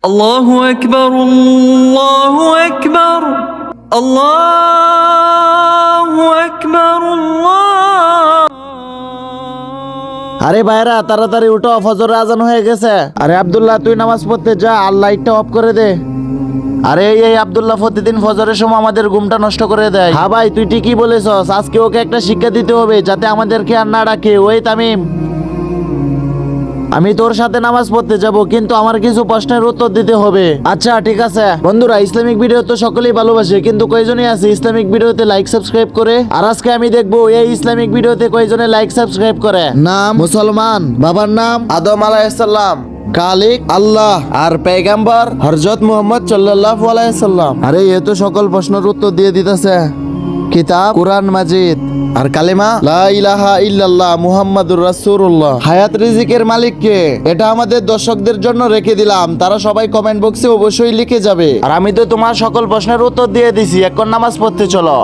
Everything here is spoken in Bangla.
আল্লাহু আকবার, আল্লাহু আকবার, আল্লাহু আকবার, আরে ভাইরা তাড়াতাড়ি উঠো, ফজরের আজান হয়ে গেছে। আরে আব্দুল্লাহ তুই নামাজ পড়তে যা, আর লাইটটা অফ করে দে। আরে এই আব্দুল্লাহ প্রতিদিন ফজরের সময় আমাদের ঘুমটা নষ্ট করে দেয়। হ্যাঁ ভাই তুই ঠিকই বলেছস, আজকে ওকে একটা শিক্ষা দিতে হবে যাতে আমাদেরকে আর না ডাকে। ওই তামিম, আমি তোর সাথে নামাজ পড়তে যাব, কিন্তু আমার কিছু প্রশ্নের উত্তর দিতে হবে। আচ্ছা ঠিক আছে। বন্ধুরা, ইসলামিক ভিডিও তো সকলেই ভালোবাসে, কিন্তু কয়জনই আছে ইসলামিক ভিডিওতে লাইক সাবস্ক্রাইব করে? আর আজকে আমি দেখবো এই ইসলামিক ভিডিওতে কয়জনে লাইক সাবস্ক্রাইব করে। নাম মুসলমান, বাবার নাম আদম আলাইহিসসালাম, খালিক আল্লাহ, আর পেগাম্বর হযরত মুহাম্মদ সাল্লাল্লাহু আলাইহি সাল্লাম। আরে এ তো সকল প্রশ্নের উত্তর দিয়ে দিতেছে। কিতাব কুরআন মাজিদ, আর কালেমা লা ইলাহা ইল্লাল্লাহ মুহাম্মাদুর রাসূলুল্লাহ। হায়াত রিজিকের মালিক কে? এটা আমাদের দর্শকদের জন্য রেখে দিলাম, তারা সবাই কমেন্ট বক্সে অবশ্যই লিখে যাবে। আর আমি তো তোমার সকল প্রশ্নের উত্তর দিয়ে দিছি, এখন নামাজ পড়তে চলো।